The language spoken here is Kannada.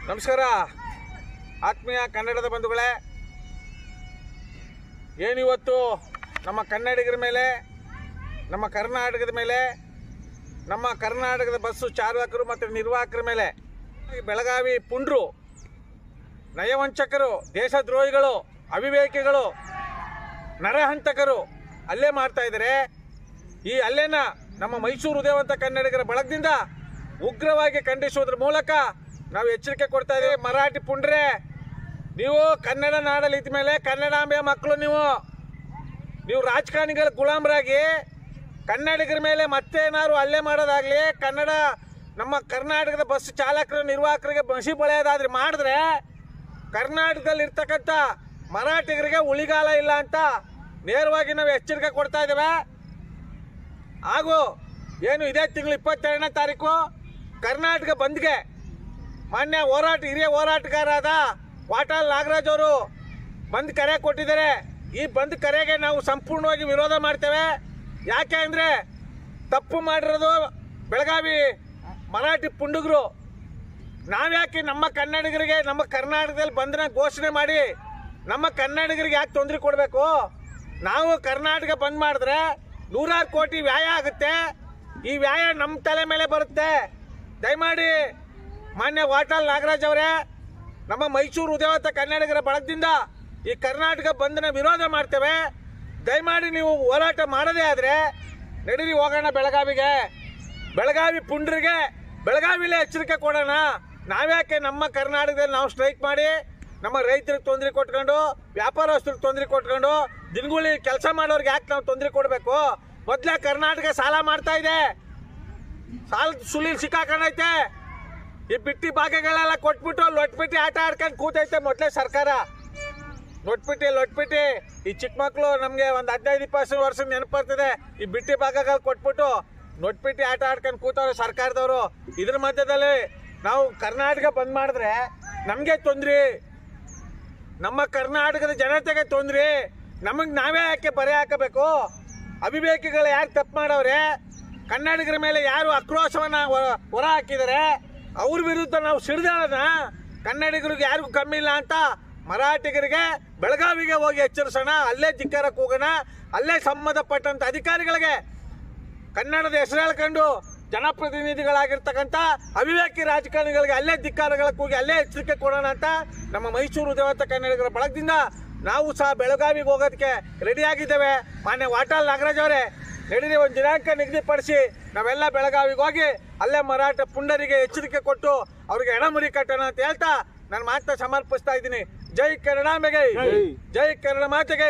ನಮಸ್ಕಾರ ಆತ್ಮೀಯ ಕನ್ನಡದ ಬಂಧುಗಳೇ, ಏನಿವತ್ತು ನಮ್ಮ ಕನ್ನಡಿಗರ ಮೇಲೆ, ನಮ್ಮ ಕರ್ನಾಟಕದ ಮೇಲೆ, ನಮ್ಮ ಕರ್ನಾಟಕದ ಬಸ್ಸು ಚಾಲಕರು ಮತ್ತು ನಿರ್ವಾಹಕರ ಮೇಲೆ ಬೆಳಗಾವಿ ಪುಂಡ್ರು, ನಯವಂಚಕರು, ದೇಶದ್ರೋಹಿಗಳು, ಅವಿವೇಕಿಗಳು, ನರಹಂತಕರು ಹಲ್ಲೆ ಮಾಡ್ತಾ ಇದ್ದಾರೆ. ಈ ಹಲ್ಲೆನ ನಮ್ಮ ಮೈಸೂರು ಉದಯವಂತ ಕನ್ನಡಿಗರ ಬಳಗದಿಂದ ಉಗ್ರವಾಗಿ ಖಂಡಿಸುವುದರ ಮೂಲಕ ನಾವು ಎಚ್ಚರಿಕೆ ಕೊಡ್ತಾ ಇದ್ದೀವಿ. ಮರಾಠಿ ಪುಂಡ್ರೆ, ನೀವು ಕನ್ನಡ ನಾಡಲ್ಲಿ ಇದ್ದ ಮೇಲೆ ಕನ್ನಡಾಂಬೆಯ ಮಕ್ಕಳು, ನೀವು ರಾಜಕಾರಣಿಗಳ ಗುಲಾಮರಾಗಿ ಕನ್ನಡಿಗರ ಮೇಲೆ ಮತ್ತೇನಾದ್ರು ಹಲ್ಲೆ ಮಾಡೋದಾಗಲಿ, ನಮ್ಮ ಕರ್ನಾಟಕದ ಬಸ್ ಚಾಲಕರು ನಿರ್ವಾಹಕರಿಗೆ ಬಸಿ ಬಳೆಯೋದಾದ್ರೆ ಮಾಡಿದ್ರೆ ಕರ್ನಾಟಕದಲ್ಲಿ ಇರ್ತಕ್ಕಂಥ ಮರಾಠಿಗರಿಗೆ ಉಳಿಗಾಲ ಇಲ್ಲ ಅಂತ ನೇರವಾಗಿ ನಾವು ಎಚ್ಚರಿಕೆ ಕೊಡ್ತಾ ಇದ್ದೇವೆ. ಹಾಗೂ ಏನು ಇದೇ ತಿಂಗಳು 22ನೇ ತಾರೀಕು ಕರ್ನಾಟಕ ಬಂದ್ಗೆ ಮಾನ್ಯ ಹಿರಿಯ ಹೋರಾಟಗಾರರಾದ ವಾಟಾಳ್ ನಾಗರಾಜ್ ಅವರು ಬಂದ್ ಕರೆ ಕೊಟ್ಟಿದ್ದಾರೆ. ಈ ಬಂದ್ ಕರೆಗೆ ನಾವು ಸಂಪೂರ್ಣವಾಗಿ ವಿರೋಧ ಮಾಡ್ತೇವೆ. ಯಾಕೆ ಅಂದರೆ ತಪ್ಪು ಮಾಡಿರೋದು ಬೆಳಗಾವಿ ಮರಾಠಿ ಪುಂಡುಗರು. ನಾವ್ಯಾಕೆ ನಮ್ಮ ಕನ್ನಡಿಗರಿಗೆ ನಮ್ಮ ಕರ್ನಾಟಕದಲ್ಲಿ ಬಂಧನ ಘೋಷಣೆ ಮಾಡಿ ನಮ್ಮ ಕನ್ನಡಿಗರಿಗೆ ಯಾಕೆ ತೊಂದರೆ ಕೊಡಬೇಕು? ನಾವು ಕರ್ನಾಟಕ ಬಂದ್ ಮಾಡಿದ್ರೆ 100 ಕೋಟಿ ವ್ಯಾಯ ಆಗುತ್ತೆ. ಈ ವ್ಯಾಯ ನಮ್ಮ ತಲೆ ಮೇಲೆ ಬರುತ್ತೆ. ದಯಮಾಡಿ ಮಾನ್ಯ ವಾಟಾಳ್ ನಾಗರಾಜ್ ಅವರೇ, ನಮ್ಮ ಮೈಸೂರು ಉದಯವಂತ ಕನ್ನಡಿಗರ ಬಳಗದಿಂದ ಈ ಕರ್ನಾಟಕ ಬಂದ್ನ ವಿರೋಧ ಮಾಡ್ತೇವೆ. ದಯಮಾಡಿ ನೀವು ಹೋರಾಟ ಮಾಡದೇ ಆದರೆ ನಡೀರಿ ಹೋಗೋಣ ಬೆಳಗಾವಿಗೆ. ಬೆಳಗಾವಿ ಪುಂಡ್ರಿಗೆ ಬೆಳಗಾವಿಲೇ ಎಚ್ಚರಿಕೆ ಕೊಡೋಣ. ನಾವ್ಯಾಕೆ ನಮ್ಮ ಕರ್ನಾಟಕದಲ್ಲಿ ನಾವು ಸ್ಟ್ರೈಕ್ ಮಾಡಿ ನಮ್ಮ ರೈತರಿಗೆ ತೊಂದರೆ ಕೊಟ್ಕೊಂಡು, ವ್ಯಾಪಾರಸ್ಥರಿಗೆ ತೊಂದರೆ ಕೊಟ್ಕೊಂಡು, ದಿನಗೂಲಿ ಕೆಲಸ ಮಾಡೋರಿಗೆ ಯಾಕೆ ನಾವು ತೊಂದರೆ ಕೊಡಬೇಕು? ಮೊದಲೇ ಕರ್ನಾಟಕ ಸಾಲ ಮಾಡ್ತಾ ಇದೆ, ಸಾಲದ ಸುಲಿಲ್ ಸಿಕ್ಕಾಕೊಂಡೈತೆ. ಈ ಬಿಟ್ಟಿ ಭಾಗಗಳೆಲ್ಲ ಕೊಟ್ಬಿಟ್ಟು ಲೊಟ್ಬಿಟ್ಟು ಆಟ ಆಡ್ಕೊಂಡು ಕೂತೈತೆ ಮೊದಲೇ ಸರ್ಕಾರ. ಲೊಟ್ಬಿಟ್ಟು ಈ ಚಿಕ್ಕ ಮಕ್ಕಳು ನಮಗೆ ಒಂದು 15-20 ವರ್ಷದ ನೆನಪು ಬರ್ತದೆ. ಈ ಬಿಟ್ಟಿ ಭಾಗಗಳು ಕೊಟ್ಬಿಟ್ಟು ಲೊಟ್ಬಿಟ್ಟು ಆಟ ಆಡ್ಕೊಂಡು ಕೂತವ್ರೆ ಸರ್ಕಾರದವರು. ಇದ್ರ ಮಧ್ಯದಲ್ಲಿ ನಾವು ಕರ್ನಾಟಕ ಬಂದ್ ಮಾಡಿದ್ರೆ ನಮಗೆ ತೊಂದ್ರೆ, ನಮ್ಮ ಕರ್ನಾಟಕದ ಜನತೆಗೆ ತೊಂದ್ರೆ. ನಮಗೆ ನಾವೇ ಯಾಕೆ ಬರೆ ಹಾಕಬೇಕು? ಅವಿವೇಕಿಗಳು ಯಾರು ತಪ್ಪು ಮಾಡವ್ರೆ? ಕನ್ನಡಿಗರ ಮೇಲೆ ಯಾರು ಆಕ್ರೋಶವನ್ನ ಹೊರ ಹಾಕಿದ್ದಾರೆ, ಅವ್ರ ವಿರುದ್ಧ ನಾವು ಸಿಡಿದಾಡೋಣ. ಕನ್ನಡಿಗರಿಗೆ ಯಾರಿಗೂ ಕಮ್ಮಿ ಇಲ್ಲ ಅಂತ ಮರಾಠಿಗರಿಗೆ ಬೆಳಗಾವಿಗೆ ಹೋಗಿ ಎಚ್ಚರಿಸೋಣ. ಅಲ್ಲೇ ಧಿಕ್ಕಾರಕ್ಕೆ ಹೋಗೋಣ. ಅಲ್ಲೇ ಸಂಬಂಧಪಟ್ಟಂತ ಅಧಿಕಾರಿಗಳಿಗೆ ಕನ್ನಡದ ಹೆಸರು ಹೇಳ್ಕೊಂಡು ಜನಪ್ರತಿನಿಧಿಗಳಾಗಿರ್ತಕ್ಕಂಥ ಅವಿವೇಕಿ ರಾಜಕಾರಣಿಗಳಿಗೆ ಅಲ್ಲೇ ಧಿಕ್ಕಾರಗಳಿಗೆ ಹೋಗಿ ಅಲ್ಲೇ ಎಚ್ಚರಿಕೆ ಕೊಡೋಣ ಅಂತ ನಮ್ಮ ಮೈಸೂರು ಉದಯವಂತ ಕನ್ನಡಿಗರ ಬಳಗದಿಂದ ನಾವು ಸಹ ಬೆಳಗಾವಿಗೆ ಹೋಗೋದಕ್ಕೆ ರೆಡಿಯಾಗಿದ್ದೇವೆ. ಮಾನ್ಯ ವಾಟಾಳ್ ನಾಗರಾಜ್ ಅವರೇ, ನಡೀರಿ ಒಂದು ದಿನಾಂಕ ನಿಗದಿಪಡಿಸಿ ನಾವೆಲ್ಲ ಬೆಳಗಾವಿಗೆ ಹೋಗಿ ಅಲ್ಲೇ ಮರಾಠ ಪುಂಡರಿಗೆ ಎಚ್ಚರಿಕೆ ಕೊಟ್ಟು ಅವ್ರಿಗೆ ಎಡಮುರಿ ಕಟ್ಟೋಣ ಅಂತ ಹೇಳ್ತಾ ನಾನು ಮಾತನ್ನ ಸಮರ್ಪಿಸ್ತಾ ಇದ್ದೀನಿ. ಜೈ ಕನ್ನಡಾಂಬೆಗೆ, ಜೈ ಕನ್ನಡ ಮಾತೆಗೆ.